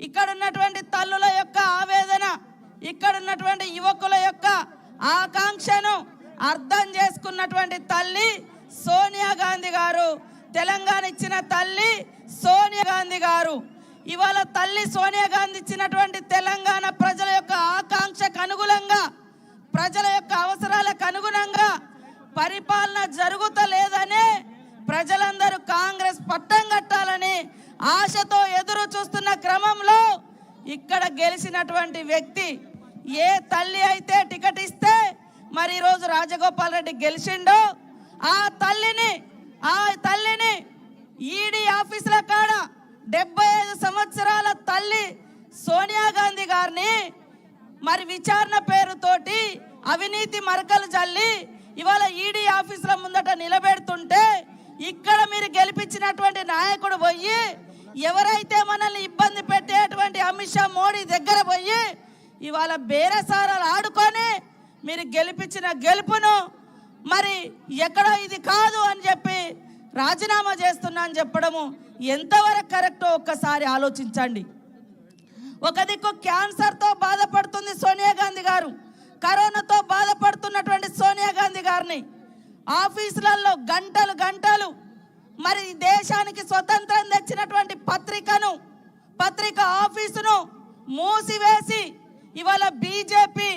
ఇక్కడ ఉన్నటువంటి తల్లుల యొక్క ఆవేదన, ఇక్కడ ఉన్నటువంటి యువకుల యొక్క ఆకాంక్షను అర్థం చేసుకున్నటువంటి తల్లి సోనియా గాంధీ గారు, తెలంగాణ ఇచ్చిన తల్లి సోనియా గాంధీ గారు. ఇవాళ తల్లి సోనియా గాంధీ ఇచ్చినటువంటి తెలంగాణ ప్రజల యొక్క ఆకాంక్షకు అనుగుణంగా, ప్రజల యొక్క అవసరాలకు అనుగుణంగా పరిపాలన జరుగుతలేదనే ప్రజలందరూ కాంగ్రెస్ పట్టం కట్టాలని ఆశతో ఎదురు చూస్తున్న క్రమంలో ఇక్కడ గెలిచినటువంటి వ్యక్తి, ఏ తల్లి అయితే టికెట్ ఇస్తే మరి ఈరోజు రాజగోపాల్ రెడ్డి గెలిచిండో ఆ తల్లిని ఈడీ ఆఫీసుల కాడ 75 సంవత్సరాల తల్లి సోనియా గాంధీ గారిని మరి విచారణ పేరుతోటి అవినీతి మరకలు జల్లి ఇవాళ ఈడీ ఆఫీసుల ముందట నిలబెడుతుంటే ఇక్కడ మీరు గెలిపించినటువంటి నాయకుడు పోయి ఎవరైతే మనల్ని ఇబ్బంది పెట్టేటువంటి అమిత్ షా మోడీ దగ్గర పోయి ఇవాళ బేరసారాలు ఆడుకొని మీరు గెలిపించిన గెలుపును మరి ఎక్కడో ఇది కాదు అని చెప్పి రాజీనామా చేస్తున్నా అని చెప్పడము ఎంతవరకు కరెక్టో ఒక్కసారి ఆలోచించండి. ఒక దిక్కు క్యాన్సర్తో బాధపడుతుంది సోనియా గాంధీ గారు, కరోనాతో బాధపడుతున్నటువంటి సోనియా గాంధీ గారిని ఆఫీసులలో గంటలు మరి దేశానికి స్వతంత్రం తెచ్చినటువంటి పత్రిక ఆఫీసును మూసివేసి ఇవాళ బీజేపీ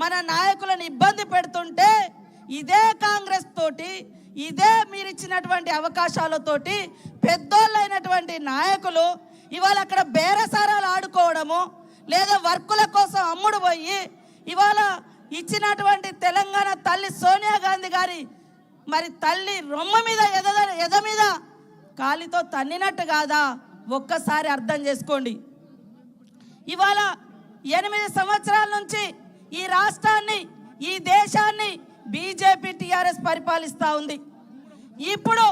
మన నాయకులను ఇబ్బంది పెడుతుంటే ఇదే కాంగ్రెస్ తోటి, ఇదే మీరు ఇచ్చినటువంటి అవకాశాలతోటి పెద్దోళ్ళైనటువంటి నాయకులు ఇవాళ అక్కడ బేరసారాలు ఆడుకోవడము, లేదా వర్కుల కోసం అమ్ముడు పోయి ఇవాళ ఇచ్చినటువంటి తెలంగాణ తల్లి సోనియా గాంధీ గారి మరి తల్లి రొమ్మ మీద ఎద మీద కాలితో తన్నినట్టు కాదా ఒక్కసారి అర్థం చేసుకోండి. ఇవాళ 8 సంవత్సరాల నుంచి ఈ రాష్ట్రాన్ని, ఈ దేశాన్ని బీజేపీ టీఆర్ఎస్ పరిపాలిస్తూ ఉంది. ఇప్పుడు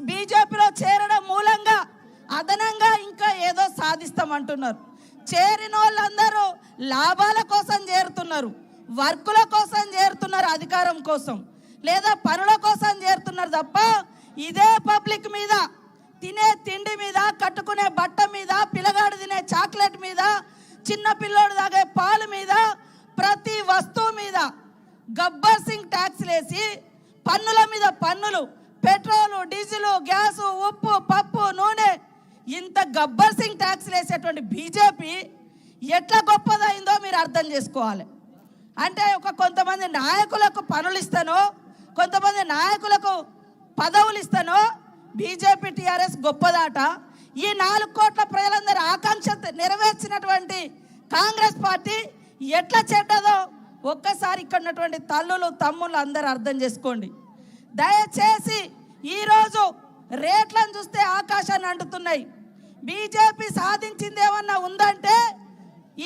బీజేపీలో చేరడం మూలంగా అదనంగా ఇంకా ఏదో సాధిస్తామంటున్నారు. చేరిన వాళ్ళందరూ లాభాల కోసం చేరుతున్నారు, వర్కుల కోసం చేరుతున్నారు, అధికారం కోసం లేదా పనుల కోసం చేరుతున్నారు తప్ప ఇదే పబ్లిక్ మీద, తినే తిండి మీద, కట్టుకునే బట్ట మీద, పిల్లగాడు తినే చాక్లెట్ మీద, చిన్న పిల్లోడు తాగే పాలు మీద, ప్రతి వస్తువు మీద గబ్బర్ సింగ్ ట్యాక్స్ వేసి పన్నుల మీద పన్నులు, పెట్రోలు, డీజిల్, గ్యాసు, ఉప్పు, పప్పు, నూనె, ఇంత గబ్బర్ సింగ్ ట్యాక్స్ వేసేటువంటి బీజేపీ ఎట్లా గొప్పదైందో మీరు అర్థం చేసుకోవాలి. అంటే కొంతమంది నాయకులకు పనులు ఇస్తానో, కొంతమంది నాయకులకు పదవులు ఇస్తానో బీజేపీ టీఆర్ఎస్ గొప్పదాట. ఈ 4 కోట్ల ప్రజలందరి ఆకాంక్ష నెరవేర్చినటువంటి కాంగ్రెస్ పార్టీ ఎట్లా చెడ్డదో ఒక్కసారి ఇక్కడ ఉన్నటువంటి తల్లులు, తమ్ముళ్ళు అందరూ అర్థం చేసుకోండి. దయచేసి ఈరోజు రేట్లను చూస్తే ఆకాశాన్ని అంటుతున్నాయి. బీజేపీ సాధించింది ఏమన్నా ఉందంటే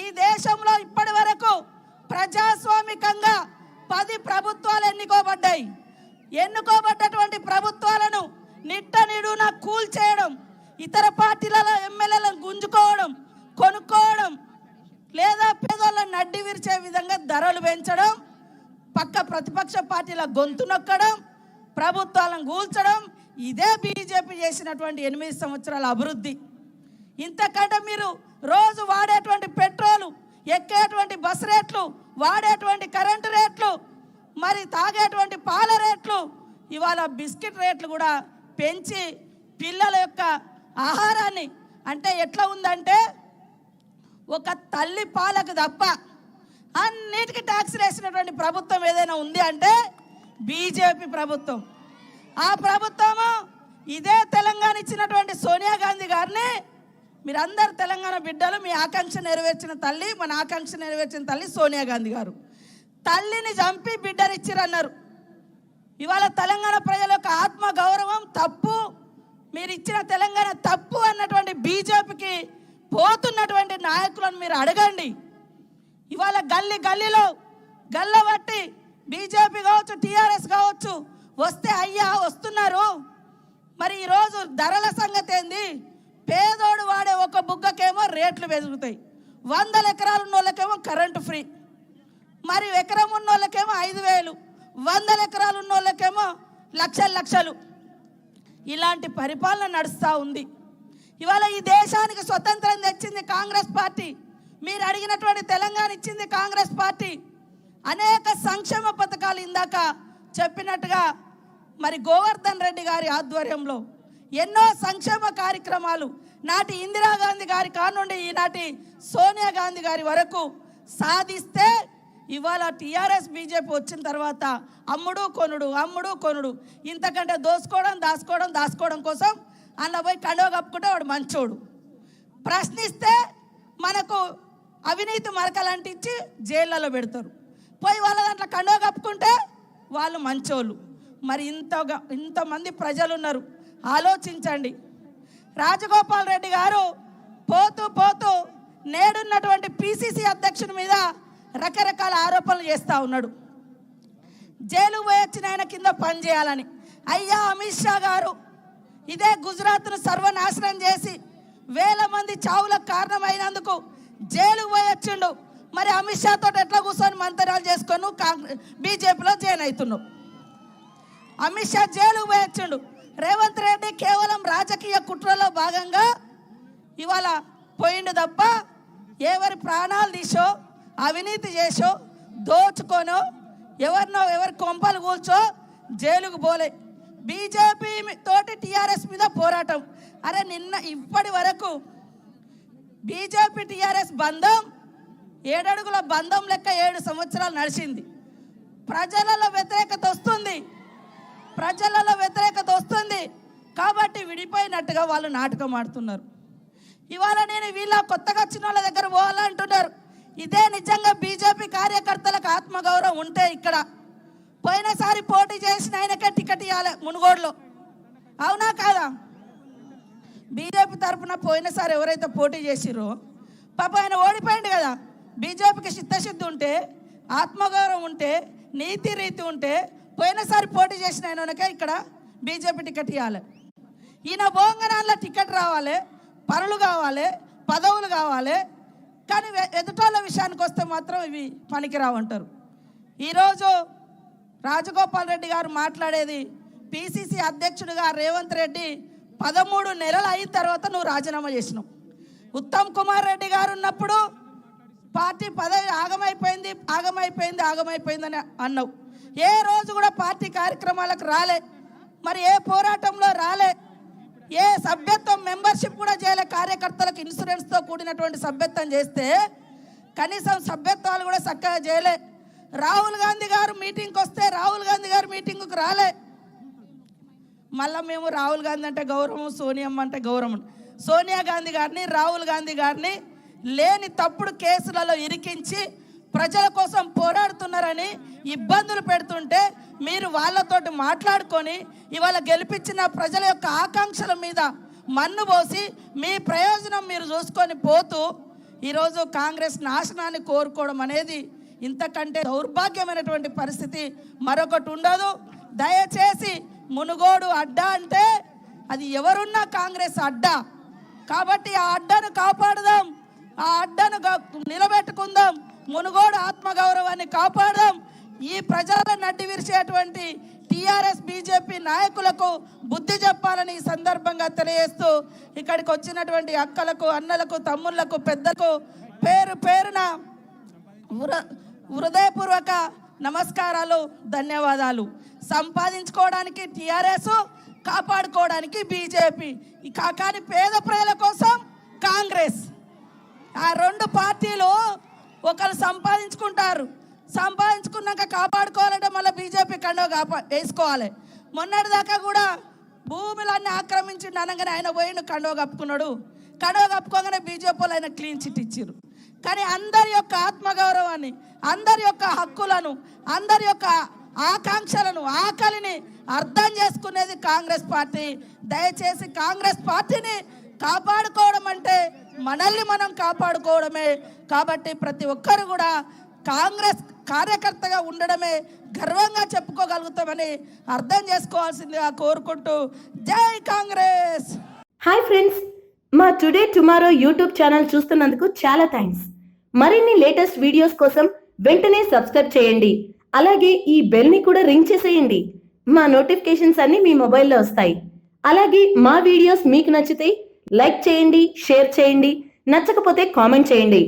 ఈ దేశంలో ఇప్పటి వరకు ప్రజాస్వామికంగా 10 ప్రభుత్వాలు ఎన్నుకోబడ్డాయి. ఎన్నుకోబడ్డటువంటి ప్రభుత్వాలను నిట్ట నిడున కూల్చేయడం, ఇతర పార్టీలలో ఎమ్మెల్యేలను గుంజుకోవడం, కొనుక్కోవడం, లేదా పేదోళ్ళని నడ్డి విరిచే విధంగా ధరలు పెంచడం, పక్క ప్రతిపక్ష పార్టీల గొంతు నొక్కడం, ప్రభుత్వాలను కూల్చడం, ఇదే బీజేపీ చేసినటువంటి 8 సంవత్సరాల అభివృద్ధి. ఇంతకంటే మీరు రోజు వాడేటువంటి పెట్రోలు, ఎక్కేటువంటి బస్ రేట్లు, వాడేటువంటి కరెంటు రేట్లు, మరి తాగేటువంటి పాల రేట్లు, ఇవాళ బిస్కెట్ రేట్లు కూడా పెంచి పిల్లల యొక్క ఆహారాన్ని, అంటే ఎట్లా ఉందంటే ఒక తల్లి పాలకు తప్ప అన్నిటికీ ట్యాక్స్ వేసినటువంటి ప్రభుత్వం ఏదైనా ఉంది అంటే బీజేపీ ప్రభుత్వం. ఆ ప్రభుత్వము ఇదే తెలంగాణ ఇచ్చినటువంటి సోనియా గాంధీ గారిని మీరందరు తెలంగాణ బిడ్డలు, మీ ఆకాంక్ష నెరవేర్చిన తల్లి, మన ఆకాంక్ష నెరవేర్చిన తల్లి సోనియా గాంధీ గారు. తల్లిని చంపి బిడ్డనిచ్చిరన్నారు. ఇవాళ తెలంగాణ ప్రజల యొక్క ఆత్మ గౌరవం తప్పు, మీరు ఇచ్చిన తెలంగాణ తప్పు అన్నటువంటి బీజేపీకి పోతున్నటువంటి నాయకులను మీరు అడగండి. ఇవాళ గల్లీలో గల్లబట్టి బీజేపీ కావచ్చు, టీఆర్ఎస్ కావచ్చు వస్తే అయ్యా వస్తున్నారు. మరి ఈరోజు ధరల సంగతి ఏంది? పేదోడు వాడే ఒక బుగ్గకేమో రేట్లు పెరుగుతాయి, 100 ఎకరాలు ఉన్న వాళ్ళకేమో కరెంటు ఫ్రీ, మరి ఎకరం ఉన్న వాళ్ళకేమో 5,000, 100 ఎకరాలు ఉన్న వాళ్ళకేమో లక్షలు. ఇలాంటి పరిపాలన నడుస్తూ ఉంది. ఇవాళ ఈ దేశానికి స్వతంత్రం తెచ్చింది కాంగ్రెస్ పార్టీ. మీరు అడిగినటువంటి తెలంగాణ ఇచ్చింది కాంగ్రెస్ పార్టీ. అనేక సంక్షేమ పథకాలు ఇందాక చెప్పినట్టుగా మరి గోవర్ధన్ రెడ్డి గారి ఆధ్వర్యంలో ఎన్నో సంక్షేమ కార్యక్రమాలు నాటి ఇందిరాగాంధీ గారి కానుండి ఈనాటి సోనియా గాంధీ గారి వరకు సాధిస్తే ఇవాళ టీఆర్ఎస్ బీజేపీ వచ్చిన తర్వాత అమ్ముడు కొనుడు ఇంతకంటే దాచుకోవడం కోసం అన్న పోయి కండవ కప్పుకుంటే వాడు మంచోడు. ప్రశ్నిస్తే మనకు అవినీతి మరకలు అంటించి జైళ్ళలో పెడతారు. పోయి వాళ్ళ దాంట్లో కండవ కప్పుకుంటే వాళ్ళు మంచోళ్ళు. మరి ఇంతమంది ప్రజలు ఉన్నారు, ఆలోచించండి. రాజగోపాల్ రెడ్డి గారు పోతూ నేడున్నటువంటి పిసిసి అధ్యక్షుని మీద రకరకాల ఆరోపణలు చేస్తూ ఉన్నాడు. జైలు పోయి వచ్చిన ఆయన కింద పనిచేయాలని. అయ్యా అమిత్ షా గారు ఇదే గుజరాత్ను సర్వనాశనం చేసి వేల మంది చావులకు కారణమైనందుకు జైలుకు పోయి వచ్చిండు. మరి అమిత్ షా తోటి ఎట్లా కూర్చొని మంత్రాలు చేసుకొని బీజేపీలో జాయిన్ అవుతున్నావు? అమిత్ షా జైలుకు పోయి వచ్చిండు. రేవంత్ రెడ్డి కేవలం రాజకీయ కుట్రలో భాగంగా ఇవాళ పోయిండు తప్ప ఎవరి ప్రాణాలు తీసో అవినీతి చేసో దోచుకోనో ఎవరి కొంపలు కూల్చో జైలుకు పోలే. బీజేపీ తోటి టీఆర్ఎస్ మీద పోరాటం. అరే ఇప్పటి వరకు బీజేపీ టీఆర్ఎస్ బంధం 7 అడుగుల బంధం లెక్క 7 సంవత్సరాలు నడిచింది. ప్రజలలో వ్యతిరేకత వస్తుంది కాబట్టి విడిపోయినట్టుగా వాళ్ళు నాటకం ఆడుతున్నారు. ఇవాళ నేను వీళ్ళ కొత్తగా వచ్చిన వాళ్ళ దగ్గర పోవాలంటున్నారు. ఇదే నిజంగా బీజేపీ కార్యకర్తలకు ఆత్మగౌరవం ఉంటే ఇక్కడ పోయినసారి పోటీ చేసిన ఆయనకే టికెట్ ఇవ్వాలి మునుగోడులో, అవునా కాదా? బీజేపీ తరఫున పోయినసారి ఎవరైతే పోటీ చేసిరో పాప ఆయన ఓడిపోయింది కదా. బీజేపీకి చిత్తశుద్ధి ఉంటే, ఆత్మగౌరవం ఉంటే, నీతి రీతి ఉంటే పోయినసారి పోటీ చేసిన ఆయనకే ఇక్కడ బీజేపీ టికెట్ ఇవ్వాలి. ఈయన బోంగనాల్లో టికెట్ రావాలి, పనులు కావాలి, పదవులు కావాలి. కానీ ఎదుటోళ్ళ విషయానికి వస్తే మాత్రం ఇవి పనికిరావంటారు. ఈరోజు రాజగోపాల్ రెడ్డి గారు మాట్లాడేది, పిసిసి అధ్యక్షుడిగా రేవంత్ రెడ్డి 13 నెలలు అయిన తర్వాత నువ్వు రాజీనామా చేసినావు. ఉత్తమ్ కుమార్ రెడ్డి గారు ఉన్నప్పుడు పార్టీ పదవి ఆగమైపోయిందని అన్నావు. ఏ రోజు కూడా పార్టీ కార్యక్రమాలకు రాలే, మరి ఏ పోరాటంలో రాలే, ఏ సభ్యత్వం మెంబర్షిప్ కూడా చేయలే. కార్యకర్తలకు ఇన్సూరెన్స్తో కూడినటువంటి సభ్యత్వం చేస్తే కనీసం సభ్యత్వాలు కూడా చక్కగా చేయలే. రాహుల్ గాంధీ గారు మీటింగ్కి వస్తే రాహుల్ గాంధీ గారు మీటింగ్కి రాలే. మళ్ళీ మేము రాహుల్ గాంధీ అంటే గౌరవం, సోనియమ్మ అంటే గౌరవం. సోనియా గాంధీ గారిని, రాహుల్ గాంధీ గారిని లేని తప్పుడు కేసులలో ఇరికించి ప్రజల కోసం పోరాడుతున్నారని ఇబ్బందులు పెడుతుంటే మీరు వాళ్ళతోటి మాట్లాడుకొని ఇవాళ గెలిపించిన ప్రజల యొక్క ఆకాంక్షల మీద మన్ను పోసి మీ ప్రయోజనం మీరు చూసుకొని పోతూ ఈరోజు కాంగ్రెస్ నాశనాన్ని కోరుకోవడం అనేది ఇంతకంటే దౌర్భాగ్యమైనటువంటి పరిస్థితి మరొకటి ఉండదు. దయచేసి మునుగోడు అడ్డా అంటే అది ఎవరున్నా కాంగ్రెస్ అడ్డా కాబట్టి ఆ అడ్డాను కాపాడుదాం, ఆ అడ్డాను నిలబెట్టుకుందాం, మునుగోడు ఆత్మగౌరవాన్ని కాపాడదాం. ఈ ప్రజల నడ్డి విరిచేటువంటి టీఆర్ఎస్ బీజేపీ నాయకులకు బుద్ధి చెప్పాలని ఈ సందర్భంగా తెలియజేస్తూ ఇక్కడికి వచ్చినటువంటి అక్కలకు, అన్నలకు, తమ్ముళ్లకు, పెద్దలకు పేరున హృదయపూర్వక నమస్కారాలు, ధన్యవాదాలు. సంపాదించుకోవడానికి టీఆర్ఎస్, కాపాడుకోవడానికి బీజేపీ, కానీ పేద ప్రజల కోసం కాంగ్రెస్. ఆ 2 పార్టీలు ఒకరు సంపాదించుకున్నాక కాపాడుకోవాలంటే మళ్ళీ బీజేపీ కండవ వేసుకోవాలి. మొన్నటిదాకా కూడా భూములన్నీ ఆక్రమించిండు అనగానే ఆయన పోయిండు కండవ కప్పుకున్నాడు. కండవ కప్పుకోగానే బీజేపీ వాళ్ళు ఆయన క్లీన్ చిట్ ఇచ్చారు. కానీ అందరి యొక్క ఆత్మగౌరవాన్ని, అందరి యొక్క హక్కులను, అందరి యొక్క ఆకాంక్షలను, ఆకలిని అర్థం చేసుకునేది కాంగ్రెస్ పార్టీ. దయచేసి కాంగ్రెస్ పార్టీని కాపాడుకోవడం అంటే మనల్ని మనం కాపాడుకోవడమే. కాబట్టి ప్రతి ఒక్కరు కూడా కాంగ్రెస్ కార్యకర్తగా ఉండడమే గర్వంగా చెప్పుకోగలుగుతామని అర్థం చేసుకోవాల్సిందిగా కోరుకుంటూ జై కాంగ్రెస్. హాయ్ ఫ్రెండ్స్, మా టుడే టుమారో యూట్యూబ్ ఛానల్ చూస్తున్నందుకు చాలా థ్యాంక్స్. మరిన్ని లేటెస్ట్ వీడియోస్ కోసం వెంటనే సబ్స్క్రైబ్ చేయండి. అలాగే ఈ బెల్ ని కూడా రింగ్ చేసేయండి. మా నోటిఫికేషన్స్ అన్ని మీ మొబైల్లో వస్తాయి. అలాగే మా వీడియోస్ మీకు నచ్చితే లైక్ చేయండి, షేర్ చేయండి, నచ్చకపోతే కామెంట్ చేయండి.